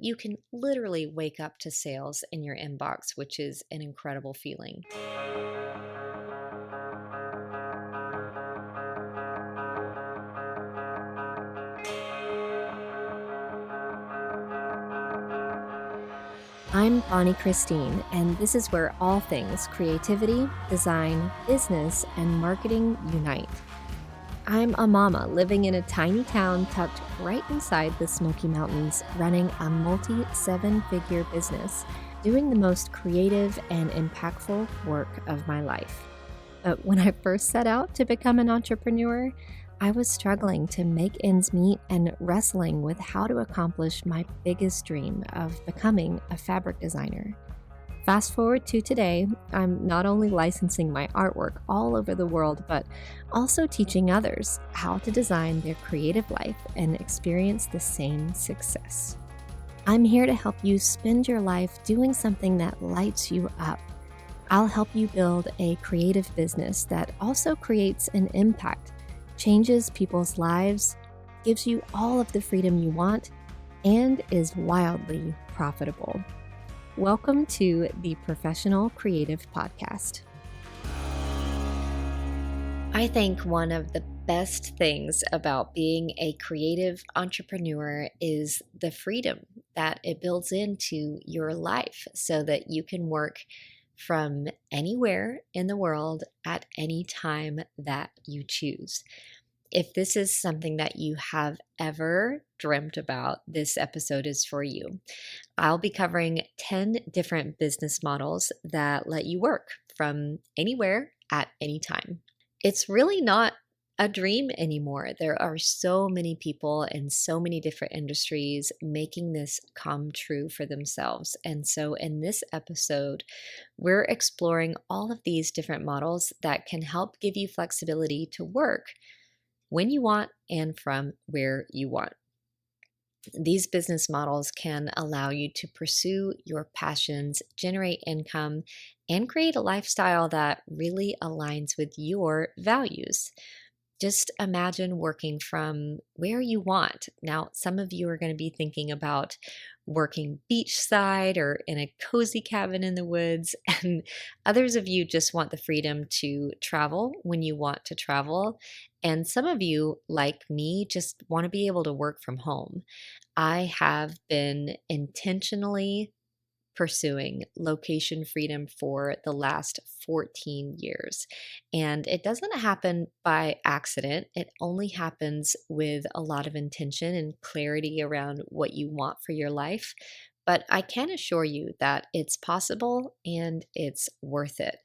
you can literally wake up to sales in your inbox, which is an incredible feeling. I'm Bonnie Christine, and this is where all things creativity, design, business, and marketing unite. I'm a mama living in a tiny town tucked right inside the Smoky Mountains, running a multi-seven-figure business, doing the most creative and impactful work of my life. But when I first set out to become an entrepreneur, I was struggling to make ends meet and wrestling with how to accomplish my biggest dream of becoming a fabric designer. Fast forward to today, I'm not only licensing my artwork all over the world, but also teaching others how to design their creative life and experience the same success. I'm here to help you spend your life doing something that lights you up. I'll help you build a creative business that also creates an impact, changes people's lives, gives you all of the freedom you want, and is wildly profitable. Welcome to the Professional Creative Podcast. I think one of the best things about being a creative entrepreneur is the freedom that it builds into your life so that you can work from anywhere in the world at any time that you choose. If this is something that you have ever dreamt about, this episode is for you. I'll be covering 10 different business models that let you work from anywhere at any time. It's really not a dream anymore. There are so many people in so many different industries making this come true for themselves. And so in this episode, we're exploring all of these different models that can help give you flexibility to work when you want and from where you want. These business models can allow you to pursue your passions, generate income, and create a lifestyle that really aligns with your values. Just imagine working from where you want. Now, some of you are going to be thinking about working beachside or in a cozy cabin in the woods, and others of you just want the freedom to travel when you want to travel. And some of you, like me, just want to be able to work from home. I have been intentionally pursuing location freedom for the last 14 years. And it doesn't happen by accident. It only happens with a lot of intention and clarity around what you want for your life. But I can assure you that it's possible and it's worth it.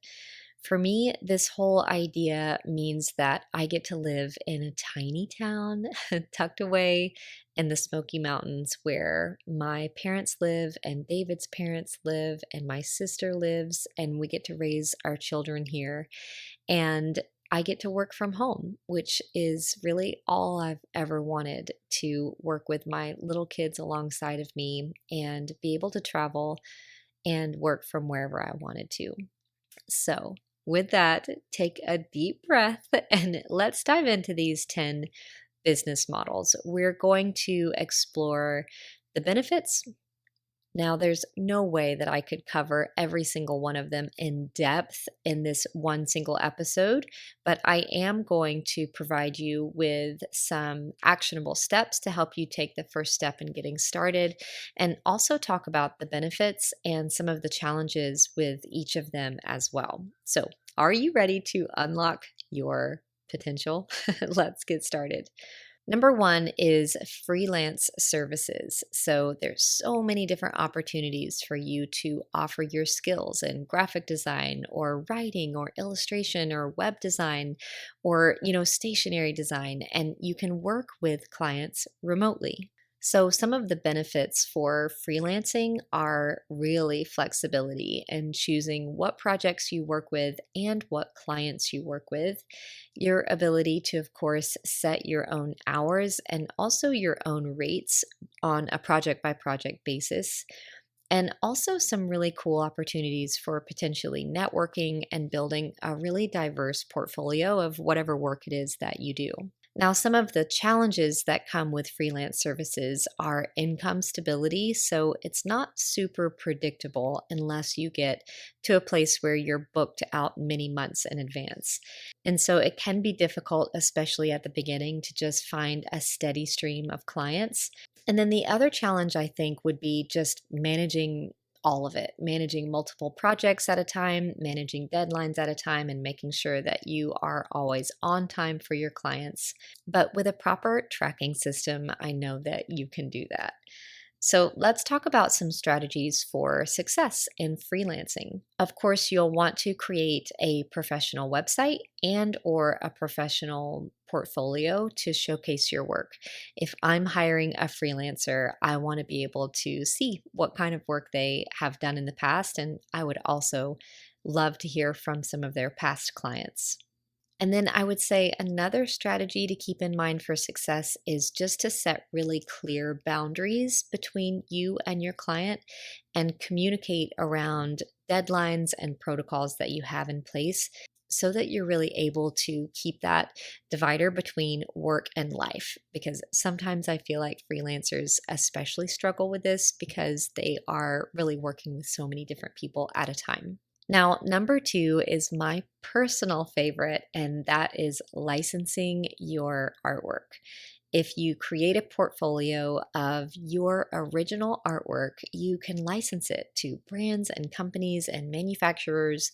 For me, this whole idea means that I get to live in a tiny town tucked away in the Smoky Mountains where my parents live and David's parents live and my sister lives, and we get to raise our children here. And I get to work from home, which is really all I've ever wanted, to work with my little kids alongside of me and be able to travel and work from wherever I wanted to. So, with that, take a deep breath and let's dive into these 10 business models. We're going to explore the benefits. Now, there's no way that I could cover every single one of them in depth in this one single episode, but I am going to provide you with some actionable steps to help you take the first step in getting started, and also talk about the benefits and some of the challenges with each of them as well. So, are you ready to unlock your potential? Let's get started. Number one is freelance services. So there's so many different opportunities for you to offer your skills in graphic design or writing or illustration or web design or, stationery design, and you can work with clients remotely. So some of the benefits for freelancing are really flexibility and choosing what projects you work with and what clients you work with. Your ability to, of course, set your own hours and also your own rates on a project by project basis. And also some really cool opportunities for potentially networking and building a really diverse portfolio of whatever work it is that you do. Now, some of the challenges that come with freelance services are income stability. So it's not super predictable unless you get to a place where you're booked out many months in advance. And so it can be difficult, especially at the beginning, to just find a steady stream of clients. And then the other challenge, I think, would be just managing all of it, managing multiple projects at a time, managing deadlines at a time, and making sure that you are always on time for your clients. But with a proper tracking system, I know that you can do that. So let's talk about some strategies for success in freelancing. Of course, you'll want to create a professional website and or a professional portfolio to showcase your work. If I'm hiring a freelancer, I want to be able to see what kind of work they have done in the past, and I would also love to hear from some of their past clients. And then I would say another strategy to keep in mind for success is just to set really clear boundaries between you and your client and communicate around deadlines and protocols that you have in place so that you're really able to keep that divider between work and life. Because sometimes I feel like freelancers especially struggle with this because they are really working with so many different people at a time. Now, number two is my personal favorite, and that is licensing your artwork. If you create a portfolio of your original artwork, you can license it to brands and companies and manufacturers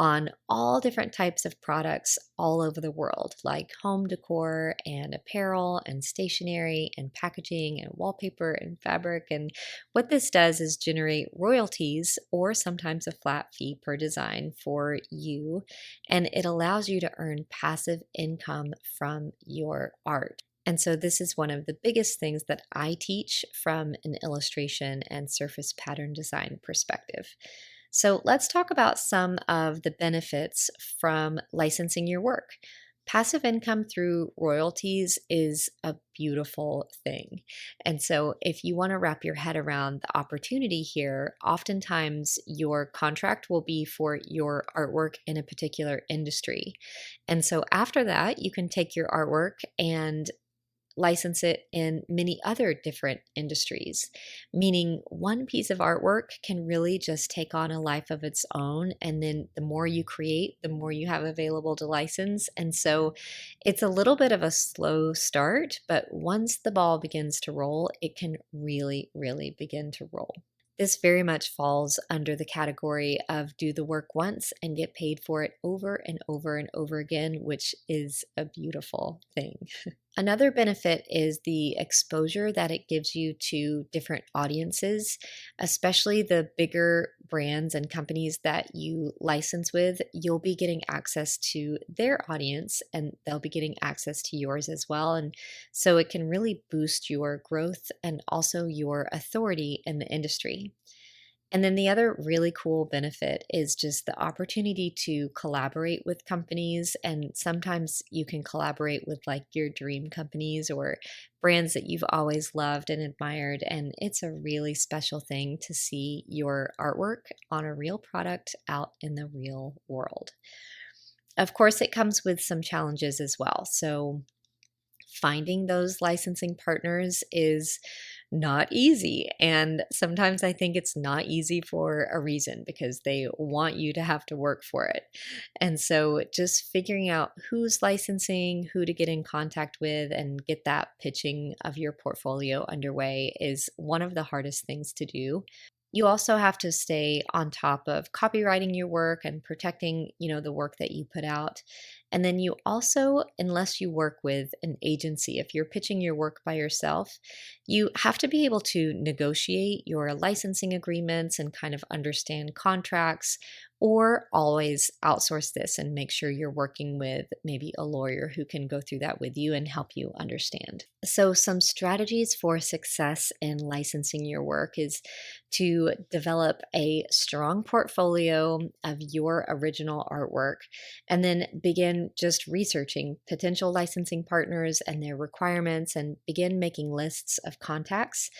on all different types of products all over the world, like home decor and apparel and stationery and packaging and wallpaper and fabric. And what this does is generate royalties or sometimes a flat fee per design for you. And it allows you to earn passive income from your art. And so, this is one of the biggest things that I teach from an illustration and surface pattern design perspective. So, let's talk about some of the benefits from licensing your work. Passive income through royalties is a beautiful thing. And so, if you want to wrap your head around the opportunity here, oftentimes your contract will be for your artwork in a particular industry. And so, after that, you can take your artwork and license it in many other different industries, meaning one piece of artwork can really just take on a life of its own. And then the more you create, the more you have available to license. And so it's a little bit of a slow start, but once the ball begins to roll, it can really, really begin to roll. This very much falls under the category of do the work once and get paid for it over and over and over again, which is a beautiful thing. Another benefit is the exposure that it gives you to different audiences, especially the bigger brands and companies that you license with. You'll be getting access to their audience and they'll be getting access to yours as well. And so it can really boost your growth and also your authority in the industry. And then the other really cool benefit is just the opportunity to collaborate with companies. And sometimes you can collaborate with like your dream companies or brands that you've always loved and admired. And it's a really special thing to see your artwork on a real product out in the real world. Of course, it comes with some challenges as well. So finding those licensing partners is not easy. And sometimes I think it's not easy for a reason because they want you to have to work for it. And so just figuring out who's licensing, who to get in contact with, and get that pitching of your portfolio underway is one of the hardest things to do. You also have to stay on top of copywriting your work and protecting, the work that you put out. And then you also, unless you work with an agency, if you're pitching your work by yourself, you have to be able to negotiate your licensing agreements and kind of understand contracts, or always outsource this and make sure you're working with maybe a lawyer who can go through that with you and help you understand. So, some strategies for success in licensing your work is to develop a strong portfolio of your original artwork and then begin just researching potential licensing partners and their requirements and begin making lists of contacts.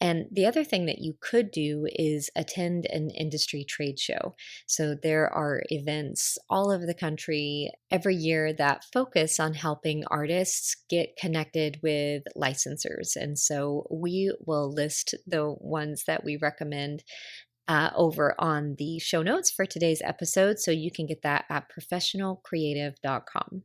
And the other thing that you could do is attend an industry trade show. So there are events all over the country every year that focus on helping artists get connected with licensors. And so we will list the ones that we recommend over on the show notes for today's episode. So you can get that at professionalcreative.com.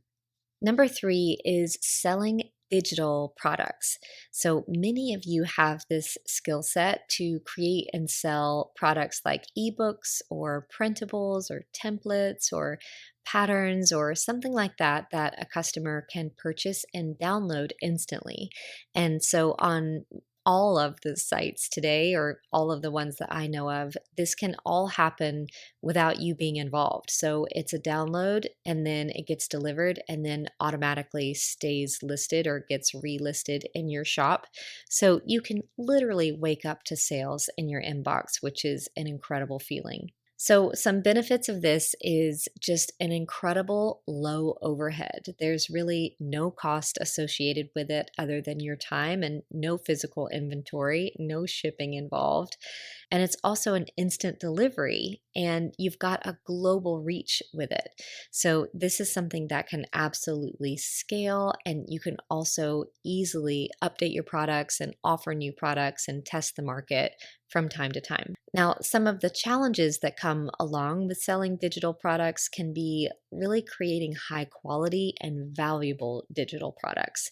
Number three is selling digital products. So many of you have this skill set to create and sell products like ebooks or printables or templates or patterns or something like that that a customer can purchase and download instantly. And so on all of the sites today, or all of the ones that I know of, this can all happen without you being involved. So it's a download and then it gets delivered and then automatically stays listed or gets relisted in your shop. So you can literally wake up to sales in your inbox, which is an incredible feeling. So, some benefits of this is just an incredible low overhead. There's really no cost associated with it other than your time and no physical inventory, no shipping involved. And it's also an instant delivery, and you've got a global reach with it. So, this is something that can absolutely scale, and you can also easily update your products and offer new products and test the market from time to time. Now, some of the challenges that come along with selling digital products can be really creating high quality and valuable digital products.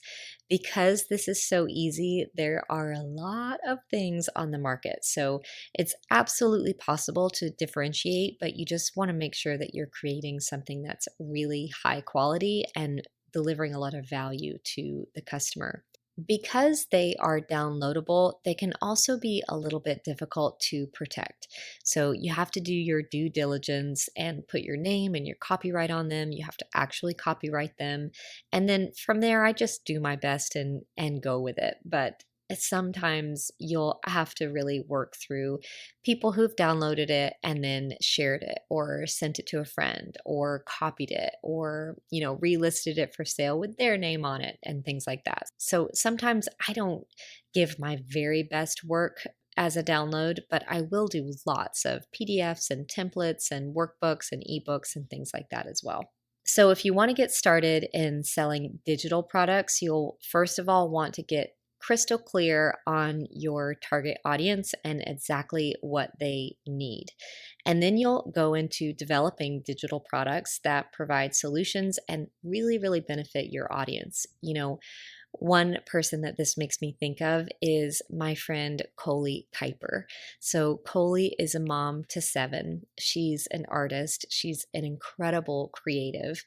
Because this is so easy, there are a lot of things on the market. So it's absolutely possible to differentiate, but you just want to make sure that you're creating something that's really high quality and delivering a lot of value to the customer. Because they are downloadable, they can also be a little bit difficult to protect. So you have to do your due diligence and put your name and your copyright on them. You have to actually copyright them. And then from there, I just do my best and go with it. But sometimes you'll have to really work through people who've downloaded it and then shared it or sent it to a friend or copied it or, relisted it for sale with their name on it and things like that. So sometimes I don't give my very best work as a download, but I will do lots of PDFs and templates and workbooks and ebooks and things like that as well. So if you want to get started in selling digital products, you'll first of all want to get crystal clear on your target audience and exactly what they need. And then you'll go into developing digital products that provide solutions and really, really benefit your audience. One person that this makes me think of is my friend Coley Kuiper. So Coley is a mom to 7. She's an artist. She's an incredible creative.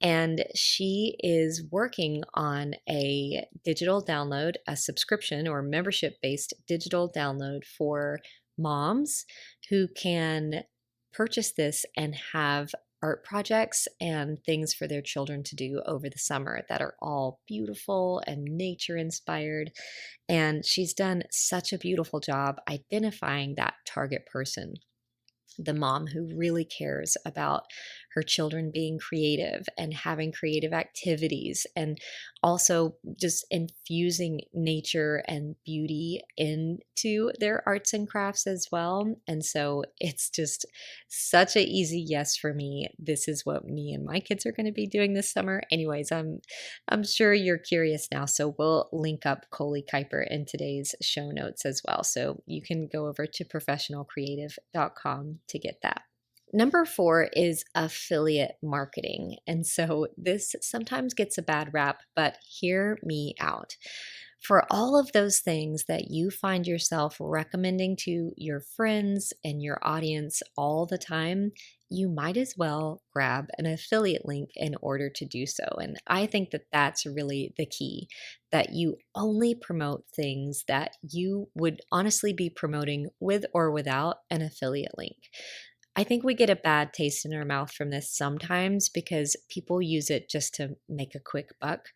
And she is working on a digital download, a subscription or membership-based digital download for moms who can purchase this and have art projects and things for their children to do over the summer that are all beautiful and nature inspired. And she's done such a beautiful job identifying that target person, the mom who really cares about her children being creative and having creative activities, and also just infusing nature and beauty into their arts and crafts as well. And so it's just such an easy yes for me. This is what me and my kids are going to be doing this summer. Anyways, I'm sure you're curious now, so we'll link up Coley Kuiper in today's show notes as well. So you can go over to professionalcreative.com to get that. Number 4 is affiliate marketing. And so this sometimes gets a bad rap, but hear me out. For all of those things that you find yourself recommending to your friends and your audience all the time, you might as well grab an affiliate link in order to do so. And I think that that's really the key, that you only promote things that you would honestly be promoting with or without an affiliate link. I think we get a bad taste in our mouth from this sometimes because people use it just to make a quick buck.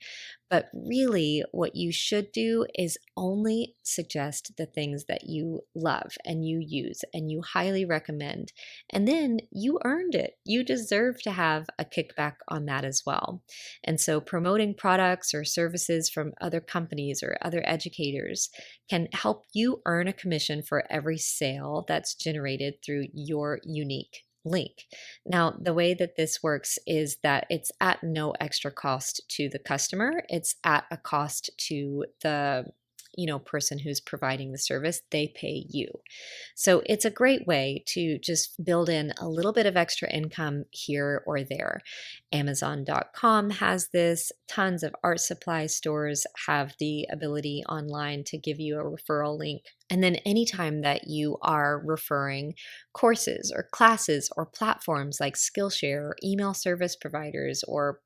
But really, what you should do is only suggest the things that you love and you use and you highly recommend. And then you earned it. You deserve to have a kickback on that as well. And so, promoting products or services from other companies or other educators can help you earn a commission for every sale that's generated through your unique link. Now, the way that this works is that it's at no extra cost to the customer. It's at a cost to the person who's providing the service. They pay you. So it's a great way to just build in a little bit of extra income here or there. Amazon.com has this. Tons of art supply stores have the ability online to give you a referral link. And then anytime that you are referring courses or classes or platforms like Skillshare or email service providers or,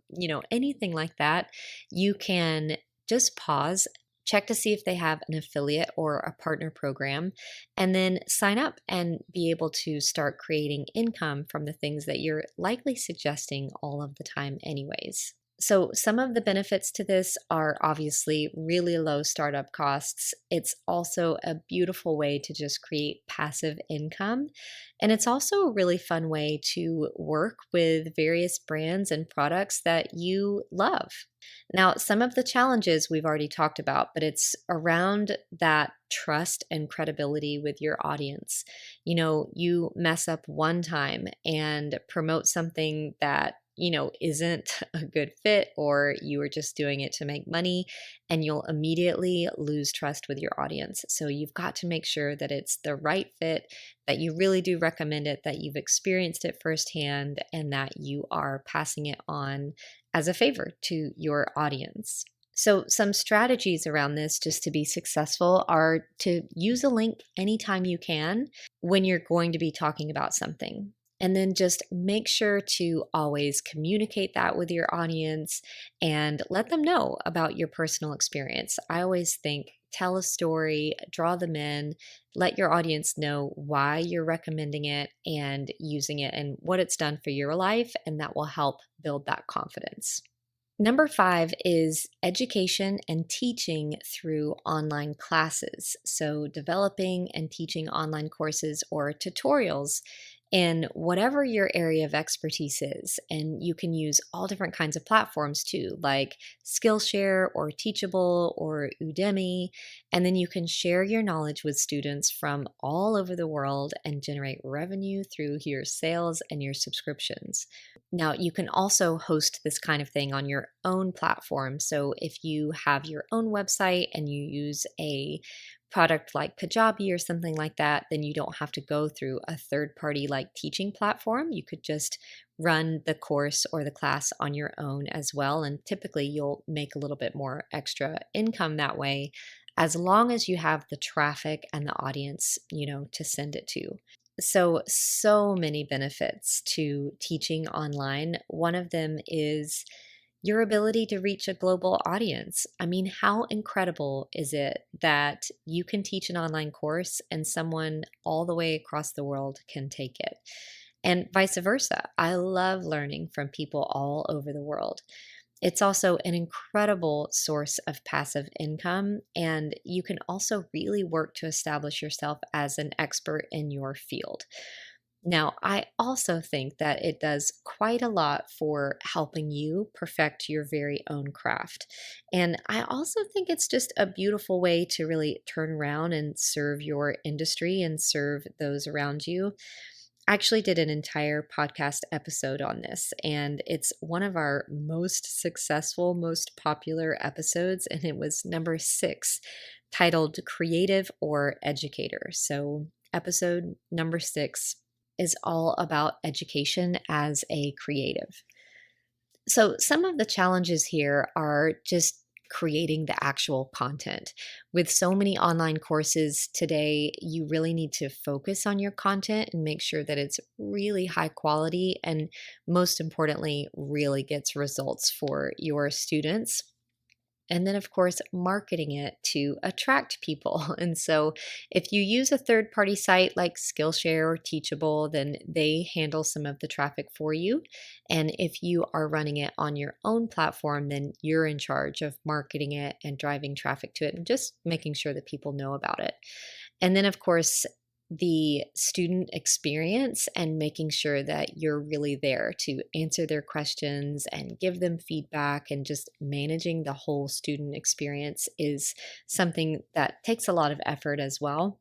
anything like that, you can just pause, check to see if they have an affiliate or a partner program, and then sign up and be able to start creating income from the things that you're likely suggesting all of the time, anyways. So, some of the benefits to this are obviously really low startup costs. It's also a beautiful way to just create passive income. And it's also a really fun way to work with various brands and products that you love. Now, some of the challenges we've already talked about, but it's around that trust and credibility with your audience. You mess up one time and promote something that isn't a good fit, or you are just doing it to make money, and you'll immediately lose trust with your audience. So you've got to make sure that it's the right fit, that you really do recommend it, that you've experienced it firsthand, and that you are passing it on as a favor to your audience. So, some strategies around this just to be successful are to use a link anytime you can when you're going to be talking about something. And then just make sure to always communicate that with your audience and let them know about your personal experience. I always think tell a story, draw them in, let your audience know why you're recommending it and using it and what it's done for your life, and that will help build that confidence. Number 5 is education and teaching through online classes. So, developing and teaching online courses or tutorials in whatever your area of expertise is. And you can use all different kinds of platforms too, like Skillshare or Teachable or Udemy. And then you can share your knowledge with students from all over the world and generate revenue through your sales and your subscriptions. Now, you can also host this kind of thing on your own platform. So, if you have your own website and you use a product like Kajabi or something like that, then you don't have to go through a third party like teaching platform. You could just run the course or the class on your own as well. And typically, you'll make a little bit more extra income that way, as long as you have the traffic and the audience, to send it to. So many benefits to teaching online. One of them is your ability to reach a global audience. I mean, how incredible is it that you can teach an online course and someone all the way across the world can take it? And vice versa. I love learning from people all over the world. It's also an incredible source of passive income, and you can also really work to establish yourself as an expert in your field. Now, I also think that it does quite a lot for helping you perfect your very own craft. And I also think it's just a beautiful way to really turn around and serve your industry and serve those around you. I actually did an entire podcast episode on this, and it's one of our most successful, most popular episodes, and it was number 6, titled Creative or Educator. So, episode number 6 is all about education as a creative. So, some of the challenges here are just creating the actual content. With so many online courses today, you really need to focus on your content and make sure that it's really high quality and, most importantly, really gets results for your students. and then, of course, marketing it to attract people. And so, if you use a third party site like Skillshare or Teachable, then they handle some of the traffic for you. And if you are running it on your own platform, then you're in charge of marketing it and driving traffic to it and just making sure that people know about it. And then, of course, the student experience and making sure that you're really there to answer their questions and give them feedback, and just managing the whole student experience is something that takes a lot of effort as well.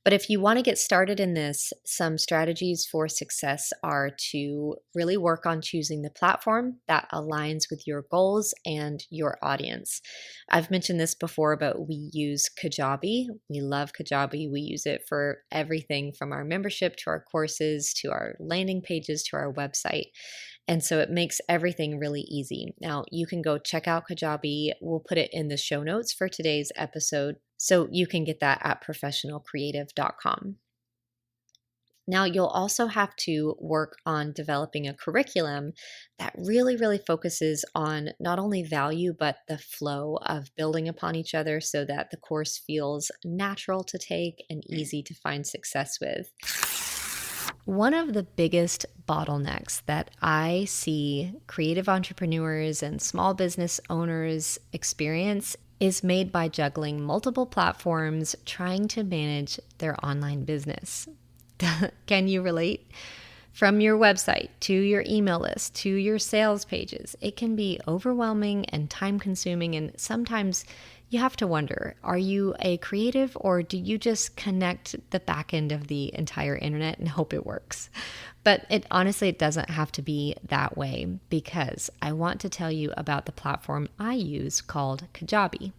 But if you want to get started in this, some strategies for success are to really work on choosing the platform that aligns with your goals and your audience. I've mentioned this before, but we use Kajabi. We love Kajabi. We use it for everything from our membership to our courses to our landing pages to our website. And so it makes everything really easy. Now, you can go check out Kajabi. We'll put it in the show notes for today's episode, so you can get that at professionalcreative.com. Now, you'll also have to work on developing a curriculum that really focuses on not only value, but the flow of building upon each other so that the course feels natural to take and easy to find success with. One of the biggest bottlenecks that I see creative entrepreneurs and small business owners experience is made by juggling multiple platforms trying to manage their online business. Can you relate? From your website to your email list to your sales pages, it can be overwhelming and time consuming, and sometimes you have to wonder, are you a creative or do you just connect the back end of the entire internet and hope it works? But it doesn't have to be that way, because I want to tell you about the platform I use called Kajabi.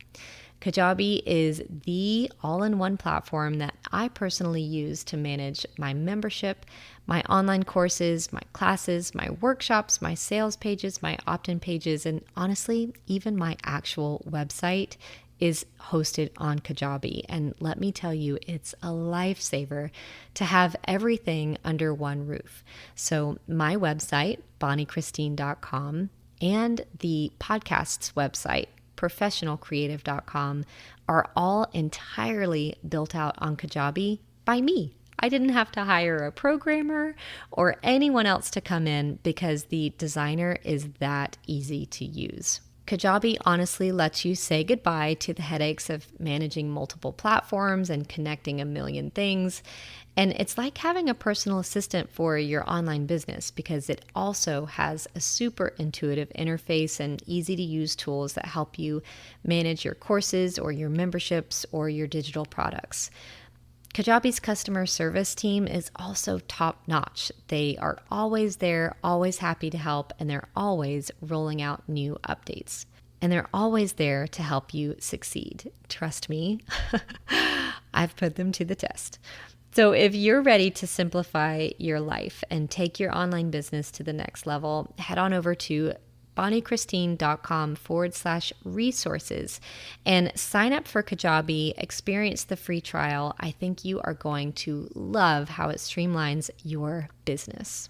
Kajabi is the all-in-one platform that I personally use to manage my membership, my online courses, my classes, my workshops, my sales pages, my opt-in pages, and honestly, even my actual website is hosted on Kajabi. And let me tell you, it's a lifesaver to have everything under one roof. So my website, bonniechristine.com, and the podcast's website, professionalcreative.com, are all entirely built out on Kajabi by me. I didn't have to hire a programmer or anyone else to come in because the designer is that easy to use. Kajabi honestly lets you say goodbye to the headaches of managing multiple platforms and connecting a million things. And it's like having a personal assistant for your online business, because it also has a super intuitive interface and easy to use tools that help you manage your courses or your memberships or your digital products. Kajabi's customer service team is also top-notch. They are always there, always happy to help, and they're always rolling out new updates. And they're always there to help you succeed. Trust me, I've put them to the test. So if you're ready to simplify your life and take your online business to the next level, head on over to bonniechristine.com/resources and sign up for Kajabi. Experience the free trial. I think you are going to love how it streamlines your business.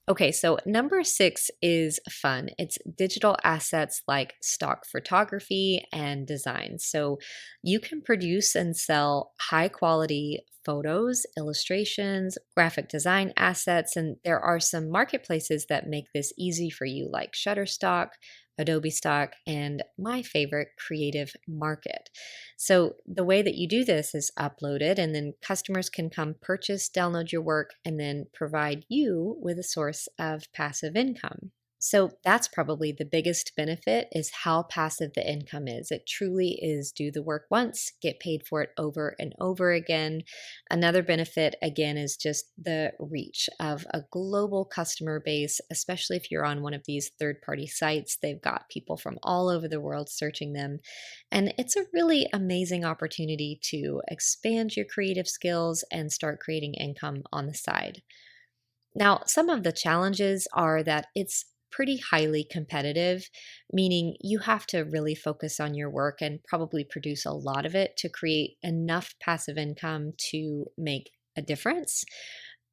Okay, so number 6 is fun. It's digital assets like stock photography and design. So you can produce and sell high quality photos, illustrations, graphic design assets, and there are some marketplaces that make this easy for you, like Shutterstock, Adobe Stock, and my favorite, Creative Market. So the way that you do this is upload it, and then customers can come purchase, download your work, and then provide you with a source of passive income. So that's probably the biggest benefit, is how passive the income is. It truly is do the work once, get paid for it over and over again. Another benefit, again, is just the reach of a global customer base, especially if you're on one of these third-party sites. They've got people from all over the world searching them. And it's a really amazing opportunity to expand your creative skills and start creating income on the side. Now, some of the challenges are that it's pretty highly competitive, meaning you have to really focus on your work and probably produce a lot of it to create enough passive income to make a difference.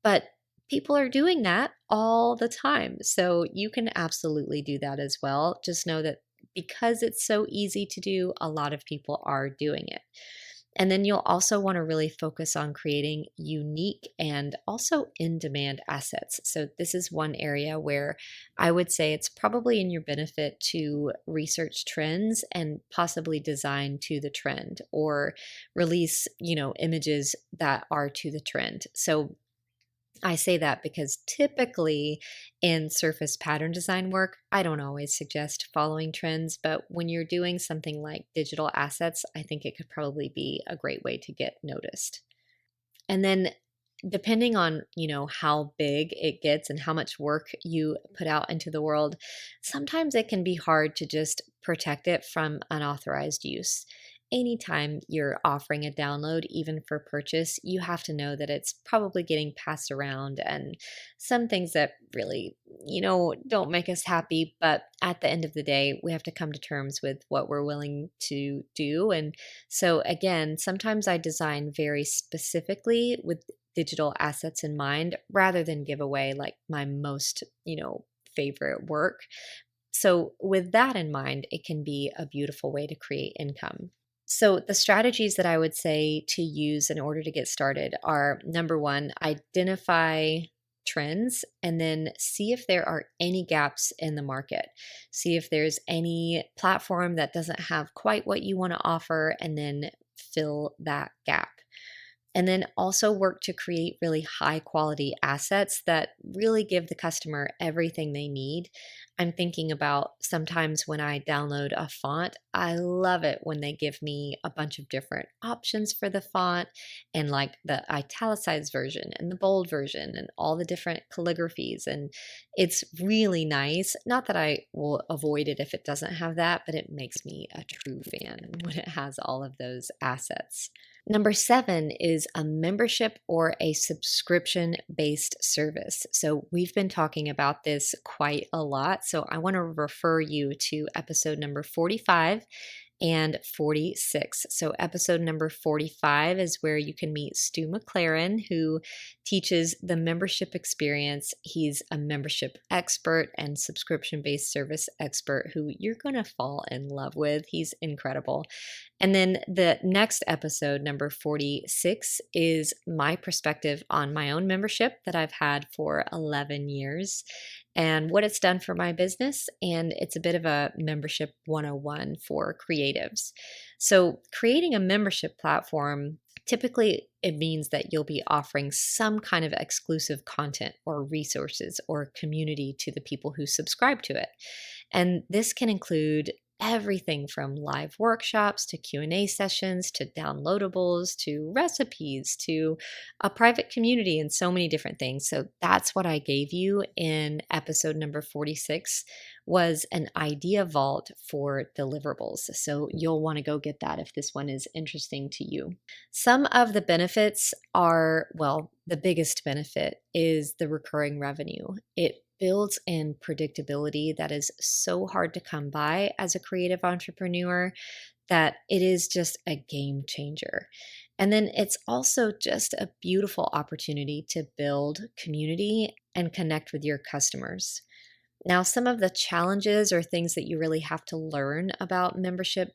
But people are doing that all the time. So you can absolutely do that as well. Just know that because it's so easy to do, a lot of people are doing it. And then you'll also want to really focus on creating unique and also in demand assets. So, this is one area where I would say it's probably in your benefit to research trends and possibly design to the trend or release, images that are to the trend. So, I say that because typically in surface pattern design work, I don't always suggest following trends, but when you're doing something like digital assets, I think it could probably be a great way to get noticed. And then depending on, how big it gets and how much work you put out into the world, sometimes it can be hard to just protect it from unauthorized use. Anytime you're offering a download, even for purchase, you have to know that it's probably getting passed around and some things that really, don't make us happy. But at the end of the day, we have to come to terms with what we're willing to do. And so, again, sometimes I design very specifically with digital assets in mind rather than give away like my most, favorite work. So, with that in mind, it can be a beautiful way to create income. So, the strategies that I would say to use in order to get started are number one, identify trends and then see if there are any gaps in the market. See if there's any platform that doesn't have quite what you want to offer, and then fill that gap. And then also work to create really high quality assets that really give the customer everything they need. I'm thinking about sometimes when I download a font, I love it when they give me a bunch of different options for the font and like the italicized version and the bold version and all the different calligraphies. And it's really nice. Not that I will avoid it if it doesn't have that, but it makes me a true fan when it has all of those assets. Number seven is a membership or a subscription based service. So, we've been talking about this quite a lot. So, I want to refer you to episode number 45 and 46. So, episode number 45 is where you can meet Stu McLaren, who teaches the membership experience. He's a membership expert and subscription based service expert who you're going to fall in love with. He's incredible. And then the next episode, number 46, is my perspective on my own membership that I've had for 11 years and what it's done for my business. And it's a bit of a membership 101 for creatives. So, creating a membership platform, typically it means that you'll be offering some kind of exclusive content or resources or community to the people who subscribe to it. And this can include everything from live workshops to Q&A sessions to downloadables to recipes to a private community and so many different things. So that's what I gave you in episode number 46 was an idea vault for deliverables. So you'll want to go get that if this one is interesting to you. Some of the benefits are, well, the biggest benefit is the recurring revenue. It builds in predictability that is so hard to come by as a creative entrepreneur that it is just a game changer. And then it's also just a beautiful opportunity to build community and connect with your customers. Now, some of the challenges or things that you really have to learn about memberships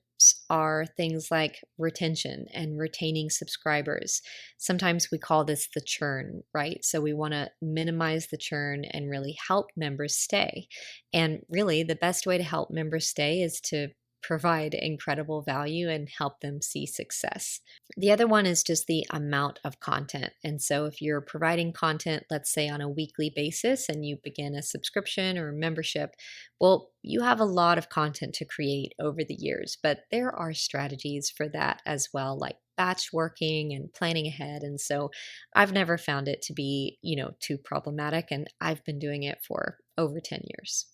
are things like retention and retaining subscribers. Sometimes we call this the churn, right? So we want to minimize the churn and really help members stay. And really, the best way to help members stay is to provide incredible value and help them see success. The other one is just the amount of content. And so if you're providing content, let's say on a weekly basis, and you begin a subscription or a membership, well, you have a lot of content to create over the years, but there are strategies for that as well, like batch working and planning ahead. And so I've never found it to be, too problematic, and I've been doing it for over 10 years.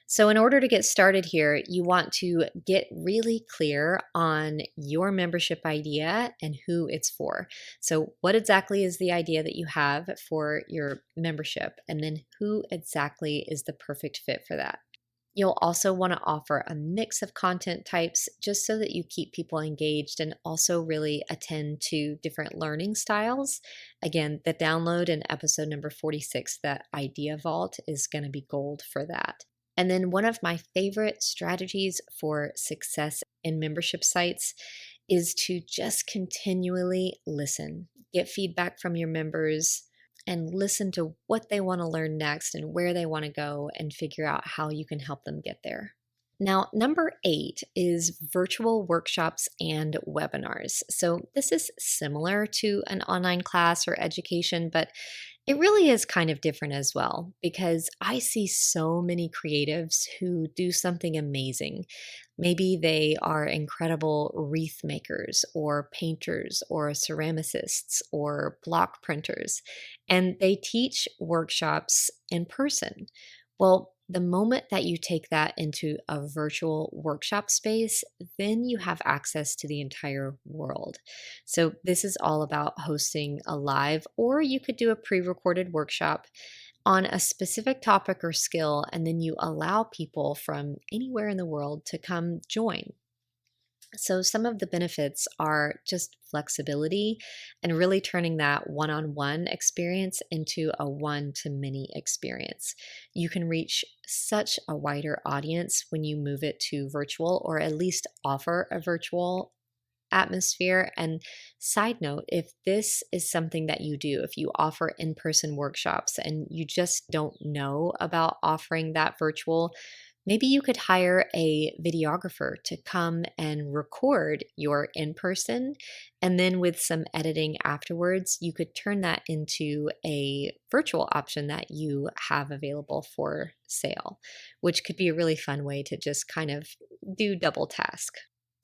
So, in order to get started here, you want to get really clear on your membership idea and who it's for. So, what exactly is the idea that you have for your membership? And then, who exactly is the perfect fit for that? You'll also want to offer a mix of content types just so that you keep people engaged and also really attend to different learning styles. Again, the download in episode number 46, that idea vault, is going to be gold for that. And then one of my favorite strategies for success in membership sites is to just continually listen, get feedback from your members, and listen to what they want to learn next and where they want to go and figure out how you can help them get there. Now, number 8 is virtual workshops and webinars. So, this is similar to an online class or education, but it really is kind of different as well because I see so many creatives who do something amazing. Maybe they are incredible wreath makers or painters or ceramicists or block printers, and they teach workshops in person. Well, the moment that you take that into a virtual workshop space, then you have access to the entire world. So, this is all about hosting a live, or you could do a pre recorded workshop on a specific topic or skill, and then you allow people from anywhere in the world to come join. So, some of the benefits are just flexibility and really turning that one on one experience into a one to many experience. You can reach such a wider audience when you move it to virtual, or at least offer a virtual atmosphere. And side note, if this is something that you do, if you offer in person workshops and you just don't know about offering that virtual, maybe you could hire a videographer to come and record your in person. And then with some editing afterwards, you could turn that into a virtual option that you have available for sale, which could be a really fun way to just kind of do double task.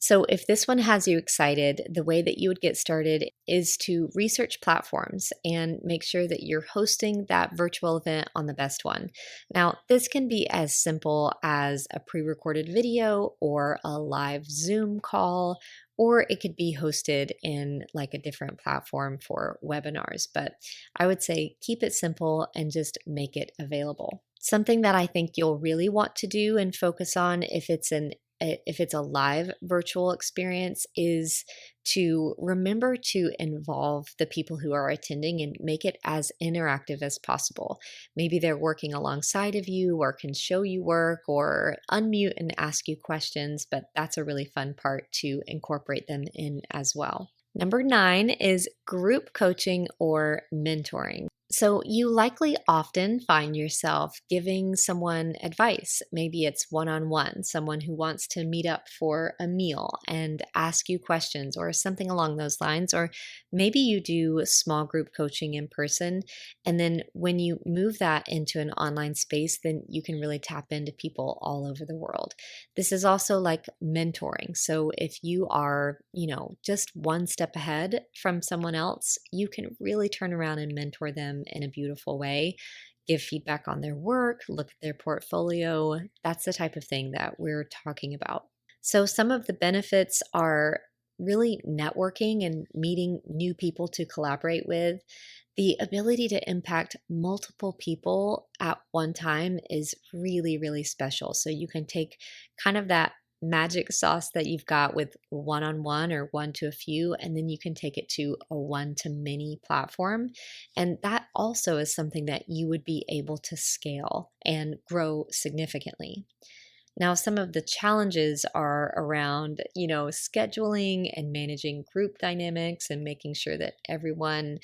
So, if this one has you excited, the way that you would get started is to research platforms and make sure that you're hosting that virtual event on the best one. Now, this can be as simple as a pre recorded video or a live Zoom call, or it could be hosted in like a different platform for webinars. But I would say keep it simple and just make it available. Something that I think you'll really want to do and focus on if it's a live virtual experience is to remember to involve the people who are attending and make it as interactive as possible. Maybe they're working alongside of you or can show you work or unmute and ask you questions, but that's a really fun part to incorporate them in as well. Number 9 is group coaching or mentoring. So, you likely often find yourself giving someone advice. Maybe it's one on one, someone who wants to meet up for a meal and ask you questions or something along those lines. Or maybe you do small group coaching in person. And then when you move that into an online space, then you can really tap into people all over the world. This is also like mentoring. So, if you are, just one step ahead from someone else, you can really turn around and mentor them in a beautiful way, give feedback on their work, look at their portfolio. That's the type of thing that we're talking about. So, some of the benefits are really networking and meeting new people to collaborate with. The ability to impact multiple people at one time is really, really special. So, you can take kind of that magic sauce that you've got with one on one or one to a few, and then you can take it to a one to many platform. And that also is something that you would be able to scale and grow significantly. Now, some of the challenges are around, scheduling and managing group dynamics and making sure that everyone,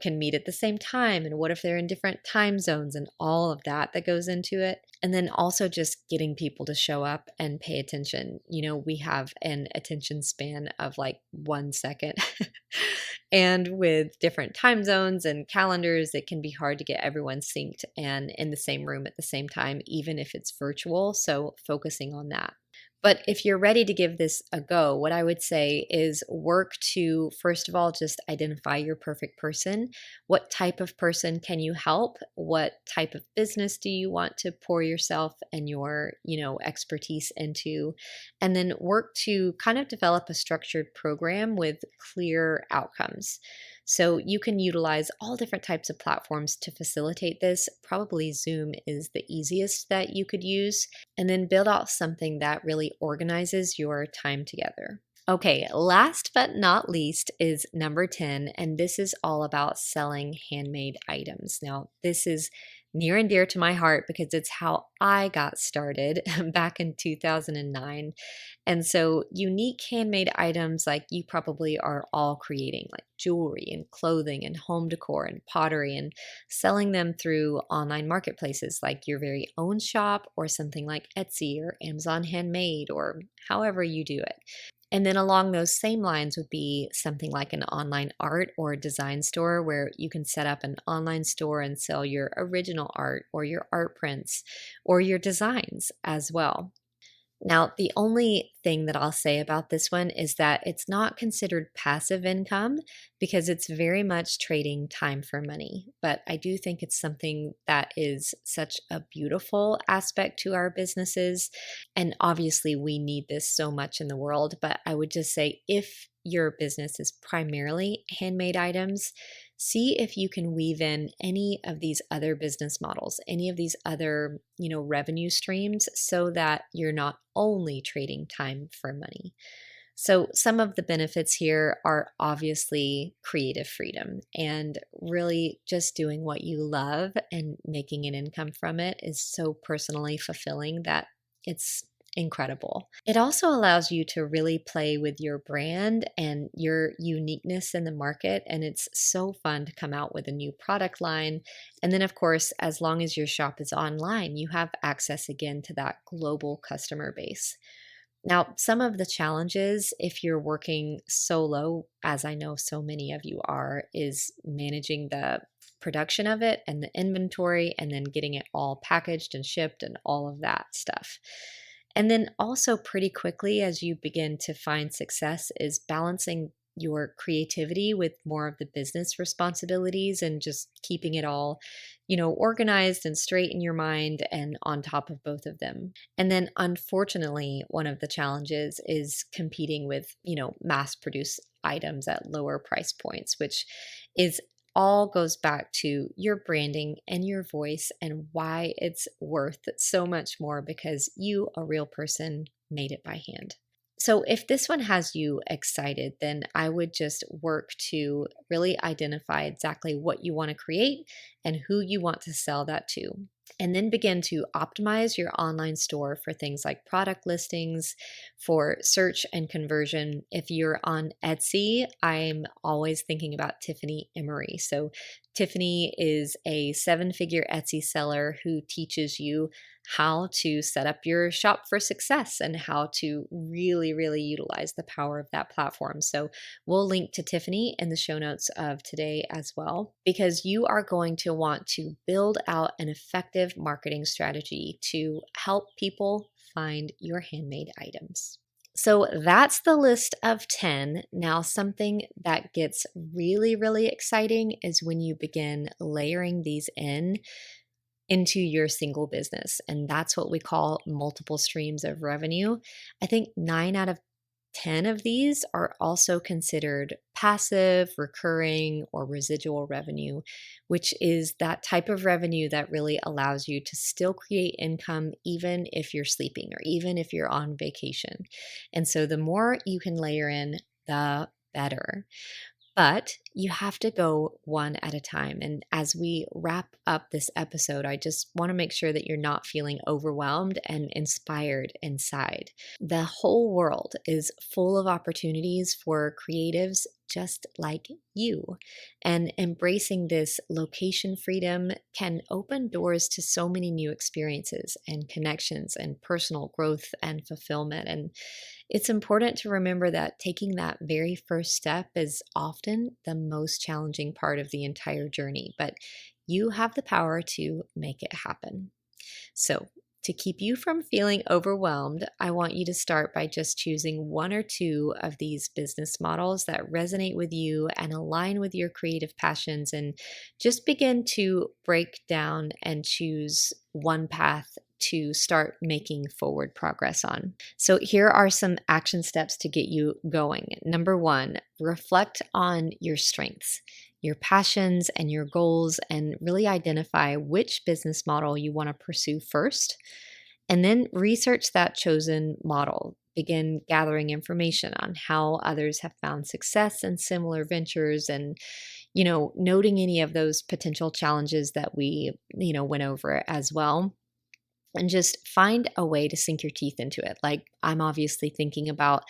can meet at the same time. And what if they're in different time zones and all of that that goes into it? And then also just getting people to show up and pay attention. We have an attention span of like 1 second. And with different time zones and calendars, it can be hard to get everyone synced and in the same room at the same time, even if it's virtual. So, focusing on that. But if you're ready to give this a go, what I would say is work to, first of all, just identify your perfect person. What type of person can you help? What type of business do you want to pour yourself and your, expertise into? And then work to kind of develop a structured program with clear outcomes. So you can utilize all different types of platforms to facilitate this. Probably Zoom is the easiest that you could use, and then build out something that really organizes your time together. Okay, last but not least is number 10, and this is all about selling handmade items. Now, this is near and dear to my heart because it's how I got started back in 2009. And so, unique handmade items like you probably are all creating, like jewelry and clothing and home decor and pottery, and selling them through online marketplaces like your very own shop or something like Etsy or Amazon Handmade or however you do it. And then along those same lines would be something like an online art or design store where you can set up an online store and sell your original art or your art prints or your designs as well. Now, the only thing that I'll say about this one is that it's not considered passive income because it's very much trading time for money. But I do think it's something that is such a beautiful aspect to our businesses. And obviously, we need this so much in the world. But I would just say if your business is primarily handmade items, see if you can weave in any of these other business models, any of these other, revenue streams so that you're not only trading time for money. So, some of the benefits here are obviously creative freedom, and really just doing what you love and making an income from it is so personally fulfilling that it's incredible. It also allows you to really play with your brand and your uniqueness in the market, and it's so fun to come out with a new product line. And then, of course, as long as your shop is online, you have access again to that global customer base. Now, some of the challenges if you're working solo, as I know so many of you are, is managing the production of it and the inventory and then getting it all packaged and shipped and all of that stuff. And then also pretty quickly as you begin to find success is balancing your creativity with more of the business responsibilities and just keeping it all, organized and straight in your mind and on top of both of them. And then unfortunately, one of the challenges is competing with, mass produced items at lower price points, which is all goes back to your branding and your voice and why it's worth so much more because you, a real person, made it by hand. So, if this one has you excited, then I would just work to really identify exactly what you want to create and who you want to sell that to. And then begin to optimize your online store for things like product listings, for search and conversion. If you're on Etsy, I'm always thinking about Tiffany Emery. So, Tiffany is a 7-figure Etsy seller who teaches you how to set up your shop for success and how to really, really utilize the power of that platform. So, we'll link to Tiffany in the show notes of today as well, because you are going to want to build out an effective marketing strategy to help people find your handmade items. So that's the list of 10. Now, something that gets really, really exciting is when you begin layering these into your single business. And that's what we call multiple streams of revenue. I think 9 out of 10 of these are also considered passive, recurring, or residual revenue, which is that type of revenue that really allows you to still create income even if you're sleeping or even if you're on vacation. And so the more you can layer in, the better. But you have to go one at a time. And as we wrap up this episode, I just want to make sure that you're not feeling overwhelmed and inspired inside. The whole world is full of opportunities for creatives just like you. And embracing this location freedom can open doors to so many new experiences and connections and personal growth and fulfillment. And it's important to remember that taking that very first step is often the most challenging part of the entire journey, but you have the power to make it happen. So, to keep you from feeling overwhelmed, I want you to start by just choosing one or two of these business models that resonate with you and align with your creative passions, and just begin to break down and choose one path to start making forward progress on. So, here are some action steps to get you going. Number one, reflect on your strengths, your passions, and your goals, and really identify which business model you want to pursue first. And then research that chosen model. Begin gathering information on how others have found success in similar ventures and noting any of those potential challenges that we, went over as well, and just find a way to sink your teeth into it. Like, I'm obviously thinking about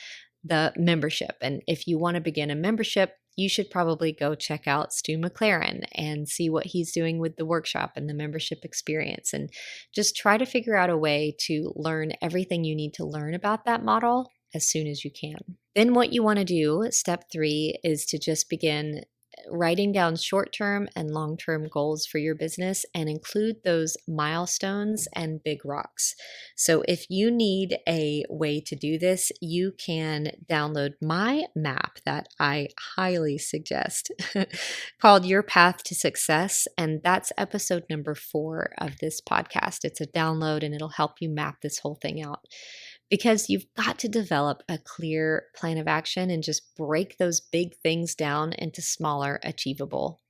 the membership. And if you want to begin a membership, you should probably go check out Stu McLaren and see what he's doing with the workshop and the membership experience. And just try to figure out a way to learn everything you need to learn about that model as soon as you can. Then, what you want to do, step 3, is to just begin writing down short-term and long-term goals for your business and include those milestones and big rocks. So if you need a way to do this, you can download my map that I highly suggest called Your Path to Success. And that's episode number 4 of this podcast. It's a download and it'll help you map this whole thing out. Because you've got to develop a clear plan of action and just break those big things down into smaller, achievable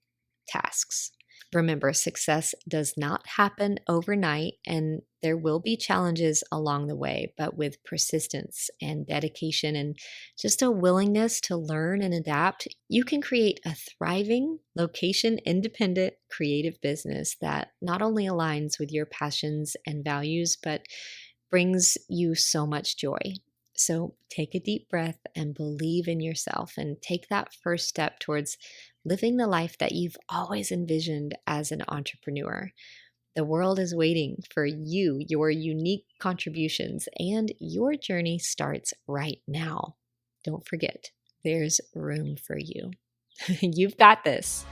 tasks. Remember, success does not happen overnight, and there will be challenges along the way, but with persistence and dedication and just a willingness to learn and adapt, you can create a thriving, location-independent creative business that not only aligns with your passions and values, but brings you so much joy. So take a deep breath and believe in yourself and take that first step towards living the life that you've always envisioned as an entrepreneur. The world is waiting for you, your unique contributions, and your journey starts right now. Don't forget, there's room for you. You've got this.